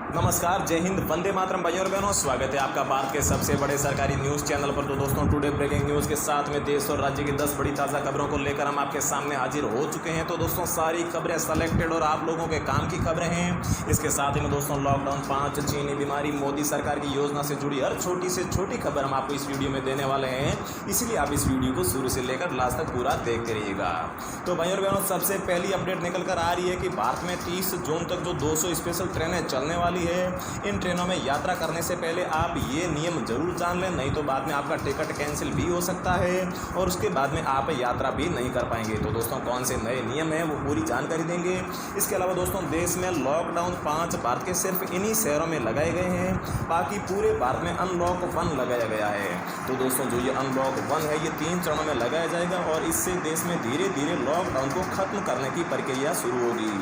नमस्कार, जय हिंद, वंदे मातरम भाइयों और बहनों। स्वागत है आपका भारत के सबसे बड़े सरकारी न्यूज़ चैनल पर। तो दोस्तों, टुडे ब्रेकिंग न्यूज़ के साथ में देश और राज्य की 10 बड़ी ताज़ा खबरों को लेकर हम आपके सामने हाजिर हो चुके हैं। तो दोस्तों, सारी खबरें सेलेक्टेड और आप लोगों के काम की खबरें हैं। इसके साथ ही में दोस्तों, लॉकडाउन 5, चीनी बीमारी, मोदी सरकार की योजना से जुड़ी हर छोटी से छोटी खबर हम आपको इस वीडियो में देने वाले हैं। इसलिए आप इस वीडियो को शुरू से लेकर लास्ट तक पूरा देखते रहिएगा। तो भाइयों और बहनों, सबसे पहली अपडेट निकल कर आ रही है कि भारत में 30 जून तक जो 200 स्पेशल ट्रेनें चलने वाली है। इन ट्रेनों में यात्रा करने से पहले आप ये नियम जरूर जान लें, नहीं तो बाद में आपका टिकट कैंसिल भी हो सकता है और उसके बाद में आप यात्रा भी नहीं कर पाएंगे। तो दोस्तों, कौन से नए नियम हैं वो पूरी जानकारी देंगे। इसके अलावा दोस्तों, देश में लॉकडाउन 5 भारत के सिर्फ इन्हीं शहरों में लगाए गए हैं, बाकी पूरे भारत में अनलॉक 1 लगाया गया है। तो दोस्तों, जो ये अनलॉक 1 है ये 3 चरणों में लगाया जाएगा और इससे देश में धीरे धीरे लॉकडाउन को खत्म करने की प्रक्रिया शुरू होगी।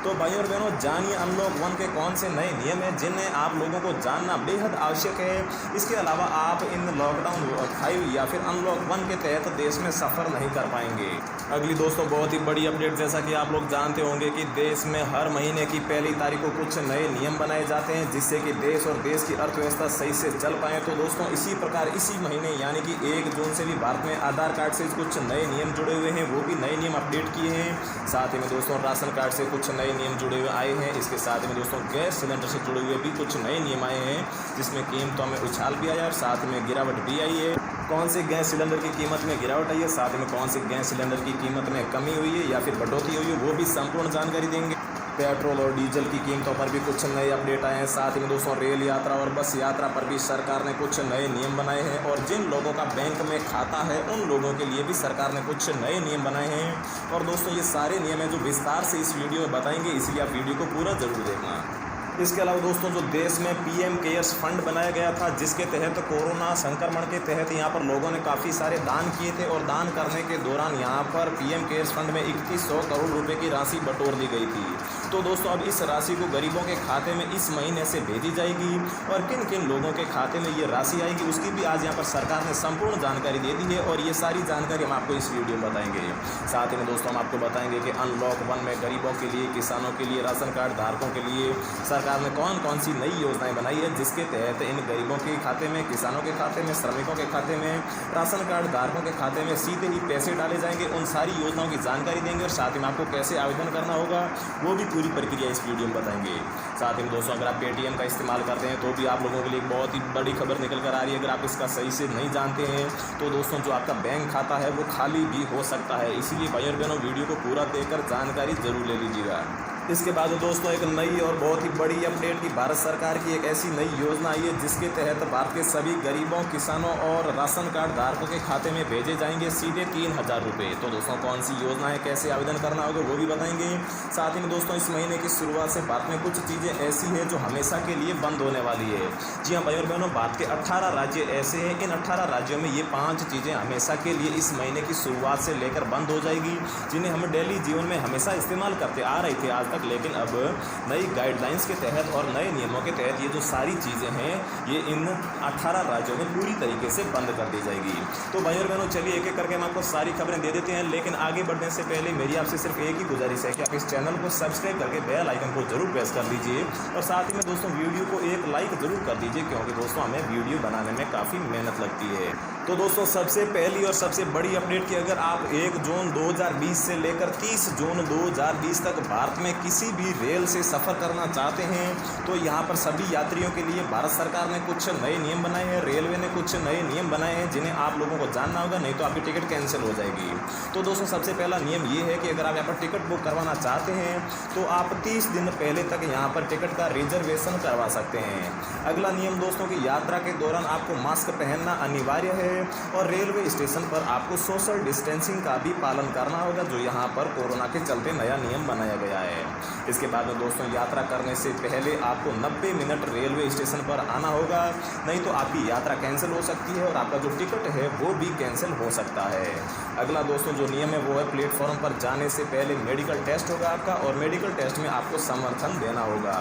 तो भाइयों और बहनों, जानिए अनलॉक 1 के कौन से नए नियम हैं जिन्हें आप लोगों को जानना बेहद आवश्यक है। इसके अलावा आप इन लॉकडाउन 5 या फिर अनलॉक 1 के तहत देश में सफ़र नहीं कर पाएंगे। अगली दोस्तों, बहुत ही बड़ी अपडेट, जैसा कि आप लोग जानते होंगे कि देश में हर महीने की पहली तारीख को कुछ नए नियम बनाए जाते हैं जिससे कि देश और देश की अर्थव्यवस्था सही से चल पाए। तो दोस्तों, इसी प्रकार इसी महीने यानी कि 1 जून से भी भारत में आधार कार्ड से कुछ नए नियम जुड़े हुए हैं, वो भी नए नियम अपडेट किए हैं। साथ ही में दोस्तों, राशन कार्ड से कुछ नए नियम जुड़े हुए आए हैं। इसके साथ में दोस्तों, गैस सिलेंडर से जुड़े हुए भी कुछ नए नियम आए हैं जिसमें कीमतों में उछाल भी आया और साथ में गिरावट भी आई है। कौन से गैस सिलेंडर की कीमत में गिरावट आई है, साथ में कौन से गैस सिलेंडर की कीमत में कमी हुई है या फिर बढ़ोतरी हुई है, वो भी संपूर्ण जानकारी देंगे। पेट्रोल और डीजल की कीमतों पर भी कुछ नए अपडेट आए हैं। साथ ही में दोस्तों, रेल यात्रा और बस यात्रा पर भी सरकार ने कुछ नए नियम बनाए हैं और जिन लोगों का बैंक में खाता है उन लोगों के लिए भी सरकार ने कुछ नए नियम बनाए हैं। और दोस्तों, ये सारे नियम हैं जो विस्तार से इस वीडियो में बताएंगे, इसलिए आप वीडियो को पूरा जरूर देखना। इसके अलावा दोस्तों, जो देश में पीएम केयर्स फंड बनाया गया था जिसके तहत कोरोना संक्रमण के तहत यहाँ पर लोगों ने काफ़ी सारे दान किए थे और दान करने के दौरान यहाँ पर पीएम केयर्स फंड में 2100 करोड़ रुपए की राशि बटोर दी गई थी। तो दोस्तों, अब इस राशि को गरीबों के खाते में इस महीने से भेजी जाएगी और किन किन लोगों के खाते में ये राशि आएगी उसकी भी आज यहाँ पर सरकार ने संपूर्ण जानकारी दे दी है और ये सारी जानकारी हम आपको इस वीडियो में बताएंगे। साथ ही में दोस्तों, हम आपको बताएंगे कि अनलॉक 1 में गरीबों के लिए, किसानों के लिए, राशन कार्ड धारकों के लिए सरकार ने कौन कौन सी नई योजनाएं बनाई है जिसके तहत इन गरीबों के खाते में, किसानों के खाते में, श्रमिकों के खाते में, राशन कार्ड धारकों के खाते में सीधे ही पैसे डाले जाएंगे। उन सारी योजनाओं की जानकारी देंगे और साथ ही में आपको कैसे आवेदन करना होगा वो भी पूरी प्रक्रिया इस वीडियो में बताएंगे। साथ ही में दोस्तों, अगर आप पेटीएम का इस्तेमाल करते हैं तो भी आप लोगों के लिए एक बहुत ही बड़ी खबर निकल कर आ रही है। अगर आप इसका सही से नहीं जानते हैं तो दोस्तों, जो आपका बैंक खाता है वो खाली भी हो सकता है। इसीलिए भाइयों और बहनों, वीडियो को पूरा देखकर जानकारी जरूर ले लीजिएगा। इसके बाद दोस्तों, एक नई और बहुत ही बड़ी अपडेट की भारत सरकार की एक ऐसी नई योजना आई है जिसके तहत भारत के सभी गरीबों, किसानों और राशन कार्ड धारकों के खाते में भेजे जाएंगे सीधे 3000 रुपये। तो दोस्तों, कौन सी योजना है, कैसे आवेदन करना होगा वो भी बताएंगे। साथ ही में दोस्तों, इस महीने की शुरुआत से भारत में कुछ चीज़ें ऐसी हैं जो हमेशा के लिए बंद होने वाली है। जी हाँ भाइयों और बहनों, भारत के 18 राज्य ऐसे हैं। इन 18 राज्यों में ये 5 चीज़ें हमेशा के लिए इस महीने की शुरुआत से लेकर बंद हो जाएगी, जिन्हें हम डेली जीवन में हमेशा इस्तेमाल करते आ रहे थे आज तक, लेकिन अब नई गाइडलाइंस के तहत और नए नियमों के तहत ये जो सारी चीज़ें हैं ये इन 18 राज्यों में पूरी तरीके से बंद कर दी जाएगी। तो भाइयों और बहनों, चलिए एक एक करके हम आपको सारी खबरें दे देते हैं, लेकिन आगे बढ़ने से पहले मेरी आपसे सिर्फ एक ही गुजारिश है कि आप इस चैनल को सब्सक्राइब करके बेल आइकन को जरूर प्रेस कर दीजिए और साथ ही में दोस्तों, वीडियो को एक लाइक जरूर कर दीजिए क्योंकि दोस्तों, हमें वीडियो बनाने में काफ़ी मेहनत लगती है। तो दोस्तों, सबसे पहली और सबसे बड़ी अपडेट की अगर आप 1 जून 2020 से लेकर 30 जून 2020 तक भारत में किसी भी रेल से सफ़र करना चाहते हैं तो यहाँ पर सभी यात्रियों के लिए भारत सरकार ने कुछ नए नियम बनाए हैं। रेलवे ने कुछ नए नियम बनाए हैं जिन्हें आप लोगों को जानना होगा, नहीं तो आपकी टिकट कैंसिल हो जाएगी। तो दोस्तों, सबसे पहला नियम ये है कि अगर आप यहाँ पर टिकट बुक करवाना चाहते हैं तो आप 30 दिन पहले तक यहाँ पर टिकट का रिजर्वेशन करवा सकते हैं। अगला नियम दोस्तों, की यात्रा के दौरान आपको मास्क पहनना अनिवार्य है और रेलवे स्टेशन पर आपको सोशल डिस्टेंसिंग का भी पालन करना होगा, जो यहाँ पर कोरोना के चलते नया नियम बनाया गया है। इसके बाद में दोस्तों, यात्रा करने से पहले आपको 90 मिनट रेलवे स्टेशन पर आना होगा, नहीं तो आपकी यात्रा कैंसिल हो सकती है और आपका जो टिकट है वो भी कैंसिल हो सकता है। अगला दोस्तों, जो नियम है वो है प्लेटफॉर्म पर जाने से पहले मेडिकल टेस्ट होगा आपका और मेडिकल टेस्ट में आपको समर्थन देना होगा।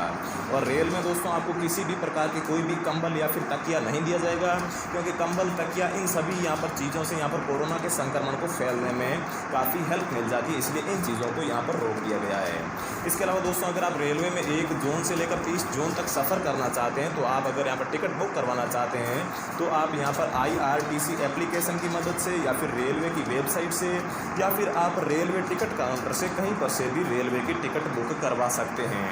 और रेल में दोस्तों, आपको किसी भी प्रकार की कोई भी कंबल या फिर तकिया नहीं दिया जाएगा क्योंकि कंबल, तकिया इन इन सभी यहाँ पर चीज़ों से यहाँ पर कोरोना के संक्रमण को फैलने में काफ़ी हेल्प मिल जाती है, इसलिए इन चीज़ों को यहाँ पर रोक दिया गया है। इसके अलावा दोस्तों अगर आप रेलवे में 1 जून से लेकर 30 जून तक सफ़र करना चाहते हैं, तो आप अगर यहाँ पर टिकट बुक करवाना चाहते हैं तो आप यहाँ पर IRTC एप्लीकेशन की मदद से या फिर रेलवे की वेबसाइट से या फिर आप रेलवे टिकट काउंटर से कहीं पर से भी रेलवे की टिकट बुक करवा सकते हैं।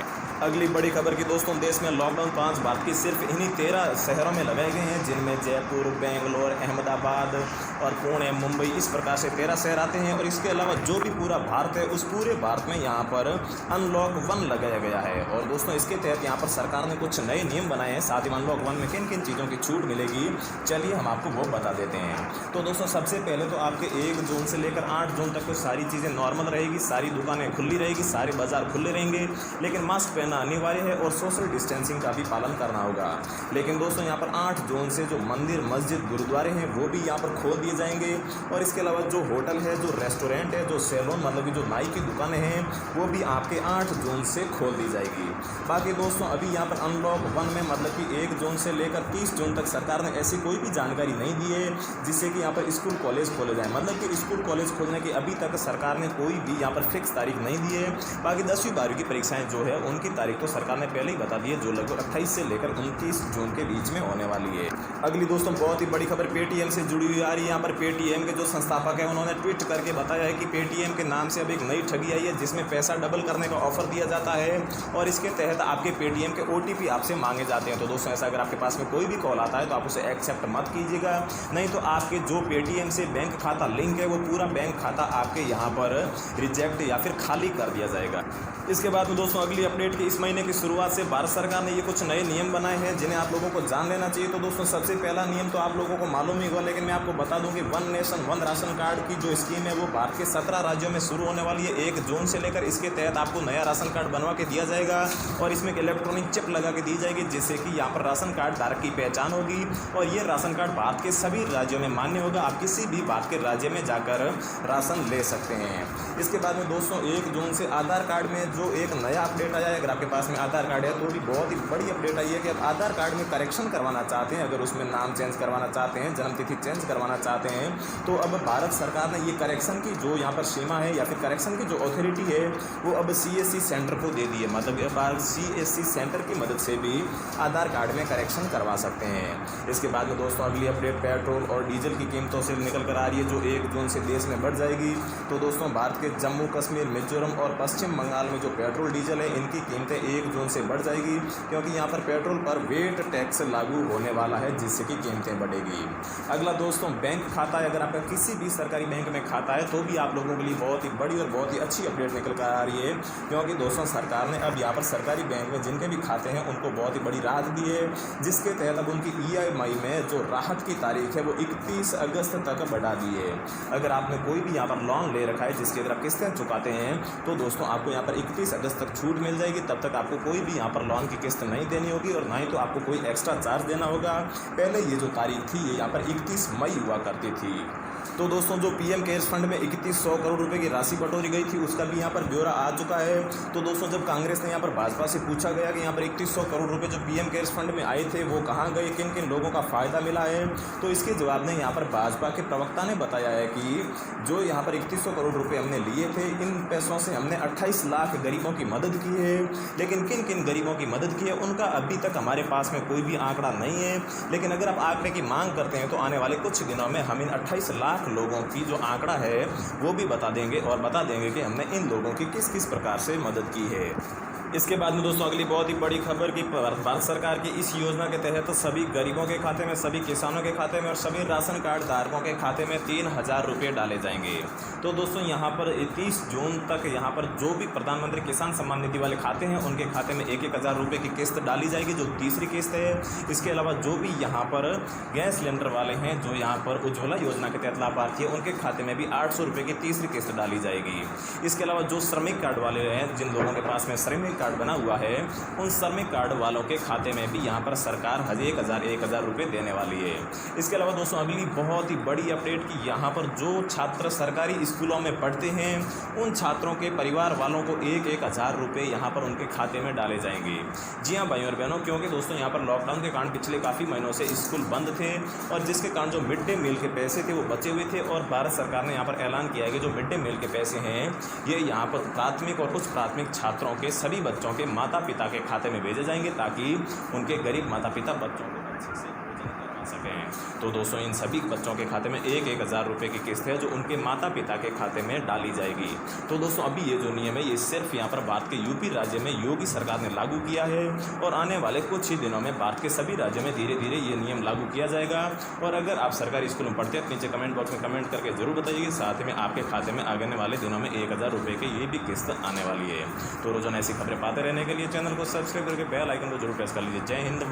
अगली बड़ी खबर की दोस्तों, देश में लॉकडाउन 5 भारत की सिर्फ इन्हीं 13 शहरों में लगाए गए हैं, जिनमें जयपुर, बेंगलोर, अहमदाबाद और पुणे, मुंबई, इस प्रकार से 13 शहर आते हैं। और इसके अलावा जो भी पूरा भारत है, उस पूरे भारत में यहाँ पर अनलॉक 1 लगाया गया है। और दोस्तों इसके तहत यहाँ पर सरकार ने कुछ नए नियम बनाए हैं। साथ ही अनलॉक 1 में किन किन चीज़ों की छूट मिलेगी, चलिए हम आपको वो बता देते हैं। तो दोस्तों सबसे पहले तो आपके 1 जून से लेकर 8 जून तक तो सारी चीज़ें नॉर्मल रहेगी, सारी दुकानें खुली रहेगी, सारे बाजार खुले रहेंगे, लेकिन मास्क पहनना अनिवार्य है और सोशल डिस्टेंसिंग का भी पालन करना होगा। लेकिन दोस्तों यहाँ पर 8 जून से जो मंदिर, मस्जिद, गुरुद्वारे हैं वो भी यहाँ पर खोल दिए जाएंगे। और इसके अलावा जो होटल है, जो रेस्टोरेंट है, जो सैलून मतलब कि जो नाई की दुकानें हैं, वो भी आपके 8 जून से खोल दी जाएगी। बाकी दोस्तों अभी यहाँ पर अनलॉक 1 में मतलब कि 1 जून से लेकर 30 जून तक सरकार ने ऐसी कोई भी जानकारी नहीं दी है जिससे कि यहाँ पर स्कूल कॉलेज खोले जाए। मतलब कि स्कूल कॉलेज खोलने की अभी तक सरकार ने कोई भी यहाँ पर फिक्स तारीख नहीं दी है। बाकी 10वीं 12वीं की परीक्षाएं जो है उनकी तारीख तो सरकार ने पहले ही बता दी है, जो लगभग 28 से लेकर 29 जून के बीच में होने वाली है। अगली दोस्तों बहुत ही बड़ी खबर पेटीएम से जुड़ी हुई आ रही है। यहाँ पर पेटीएम के जो संस्थापक है उन्होंने ट्वीट करके बताया है कि पेटीएम के नाम से अब एक नई ठगी आई है, जिसमें पैसा डबल करने का ऑफर दिया जाता है और इसके तहत आपके पेटीएम के OTP आपसे मांगे जाते हैं। तो दोस्तों ऐसा अगर आपके पास में कोई भी कॉल आता है तो आप उसे एक्सेप्ट मत कीजिएगा, नहीं तो आपके जो पेटीएम से बैंक खाता लिंक है वो पूरा बैंक खाता आपके यहाँ पर रिजेक्ट या फिर खाली कर दिया जाएगा। इसके बाद में दोस्तों अगली अपडेट की इस महीने की शुरुआत से भारत सरकार ने ये कुछ नए नियम बनाए हैं जिन्हें आप लोगों को जान लेना चाहिए। तो दोस्तों सबसे पहला नियम तो आप लोगों को मालूम ही होगा, लेकिन मैं आपको बता दूं कि 1 नेशन 1 राशन कार्ड की जो स्कीम है वो भारत के 17 राज्यों में शुरू होने वाली है 1 जून से लेकर। इसके तहत आपको नया राशन कार्ड बनवा के दिया जाएगा और इसमें एक इलेक्ट्रॉनिक चिप लगा के दी जाएगी, जिससे कि यहाँ पर राशन कार्ड धारक की पहचान होगी और ये राशन कार्ड भारत के सभी राज्यों में मान्य होगा। आप किसी भी भारत के राज्य में जाकर राशन ले सकते हैं। इसके बाद में दोस्तों 1 जून से आधार कार्ड में जो एक नया अपडेट आया है, अगर आपके पास में आधार कार्ड है तो भी बहुत ही बड़ी अपडेट आई है कि आप आधार कार्ड में करेक्शन करवाना चाहते हैं, अगर उसमें नाम चेंज करवाना चाहते हैं, जन्मतिथि चेंज करवाना चाहते हैं, तो अब भारत सरकार ने ये करेक्शन की जो यहाँ पर सीमा है या फिर करेक्शन की जो अथॉरिटी है वो अब CSC सेंटर को दे दी है। मतलब CSC सेंटर की मदद से भी आधार कार्ड में करेक्शन करवा सकते हैं। इसके बाद में दोस्तों अगली अपडेट पेट्रोल और डीजल की कीमतों से निकल कर आ रही है, जो 1 जून से देश में बढ़ जाएगी। तो दोस्तों भारत के जम्मू कश्मीर, मिजोरम और पश्चिम बंगाल में जो पेट्रोल डीजल है इनकी कीमतें 1 जून से बढ़ जाएगी, क्योंकि यहाँ पर पेट्रोल पर वेट टैक्स लागू होने वाला है, जिससे कि कीमतें बढ़ेगी। अगला दोस्तों बैंक खाता है, अगर आपका किसी भी सरकारी बैंक में खाता है तो भी आप लोगों के लिए बहुत ही बड़ी और बहुत ही अच्छी अपडेट निकल कर आ रही है, क्योंकि दोस्तों सरकार ने अब यहाँ पर सरकारी बैंक में जिनके भी खाते हैं उनको बहुत ही बड़ी राहत दी है, जिसके तहत अब उनकी EMI में जो राहत की तारीख है वो 31 अगस्त तक बढ़ा दी है। अगर आपने कोई भी यहाँ पर लोन ले रखा है जिसकी अगर आप किस्तें चुकाते हैं तो दोस्तों आपको यहाँ पर 31 अगस्त तक छूट मिल जाएगी। तब तक आपको कोई भी यहाँ पर लोन की किस्त नहीं देनी होगी और ना ही तो आपको कोई एक्स्ट्रा चार्ज देना होगा। पहले ये जो तारीख थी ये यहाँ पर 31 मई हुआ करती थी। तो दोस्तों जो PM केयर्स फंड में 3100 करोड़ रुपए की राशि बटोरी गई थी उसका भी यहाँ पर ब्यौरा आ चुका है। तो दोस्तों जब कांग्रेस ने यहाँ पर भाजपा से पूछा गया कि यहाँ पर 3100 करोड़ रुपए जो PM केयर्स फंड में आए थे वो कहाँ गए, किन किन लोगों का फ़ायदा मिला है, तो इसके जवाब में यहाँ पर भाजपा के प्रवक्ता ने बताया है कि जो यहाँ पर 3100 करोड़ रुपये हमने लिए थे, इन पैसों से हमने 28 लाख गरीबों की मदद की है। लेकिन किन किन गरीबों की मदद की है उनका अभी तक हमारे पास में कोई भी आंकड़ा नहीं है, लेकिन अगर आप आंकड़े की मांग करते हैं तो आने वाले कुछ दिनों में हम इन 28 लाख लोगों की जो आंकड़ा है वो भी बता देंगे और बता देंगे कि हमने इन लोगों की किस किस प्रकार से मदद की है। इसके बाद में दोस्तों अगली बहुत ही बड़ी खबर कि भारत सरकार की इस योजना के तहत सभी गरीबों के खाते में, सभी किसानों के खाते में और सभी राशन कार्ड धारकों के खाते में 3000 रुपये डाले जाएंगे। तो दोस्तों यहाँ पर 30 जून तक यहाँ पर जो भी प्रधानमंत्री किसान सम्मान निधि वाले खाते हैं उनके खाते में 1000 रुपये की किस्त डाली जाएगी, जो तीसरी किस्त है। इसके अलावा जो भी यहाँ पर गैस सिलेंडर वाले हैं, जो यहाँ पर उज्ज्वला योजना के तहत लाभार्थी है, उनके खाते में भी 800 रुपये की तीसरी किस्त डाली जाएगी। इसके अलावा जो श्रमिक कार्ड वाले हैं, जिन लोगों के पास में श्रमिक कार्ड बना हुआ है उन श्रमिक कार्ड वालों के खाते में भी यहाँ पर सरकार 1,000 रुपये देने वाली है। इसके अलावा दोस्तों अगली बहुत ही बड़ी अपडेट कि यहाँ पर जो छात्र सरकारी स्कूलों में पढ़ते हैं उन छात्रों के परिवार वालों को 1,000 रुपये यहाँ पर उनके खाते में डाले जाएंगे। जी हाँ भाइयों और बहनों, क्योंकि दोस्तों यहाँ पर लॉकडाउन के कारण पिछले काफ़ी महीनों से स्कूल बंद थे और जिसके कारण जो मिड डे मील के पैसे थे वो बचे हुए थे और भारत सरकार ने यहाँ पर ऐलान किया है कि जो मिड डे मील के पैसे हैं ये यहाँ पर प्राथमिक और उच्च प्राथमिक छात्रों के सभी बच्चों के माता पिता के खाते में भेजे जाएंगे ताकि उनके गरीब माता पिता बच्चों को अच्छे से सकें। तो दोस्तों इन सभी बच्चों के खाते में 1,000 रुपये की किस्त है जो उनके माता पिता के खाते में डाली जाएगी। तो दोस्तों अभी ये जो नियम है ये सिर्फ यहाँ पर भारत के यूपी राज्य में योगी सरकार ने लागू किया है और आने वाले कुछ ही दिनों में भारत के सभी राज्यों में धीरे धीरे ये नियम लागू किया जाएगा। और अगर आप सरकारी स्कूल में पढ़ते हैं नीचे कमेंट बॉक्स में कमेंट करके जरूर बताइए। साथ में आपके खाते में आने वाले दिनों में 1,000 रुपये की ये भी किस्त आने वाली है। तो रोजाना ऐसी खबरें पाते रहने के लिए चैनल को सब्सक्राइब करके बेल आइकन को जरूर प्रेस कर लीजिए। जय हिंद।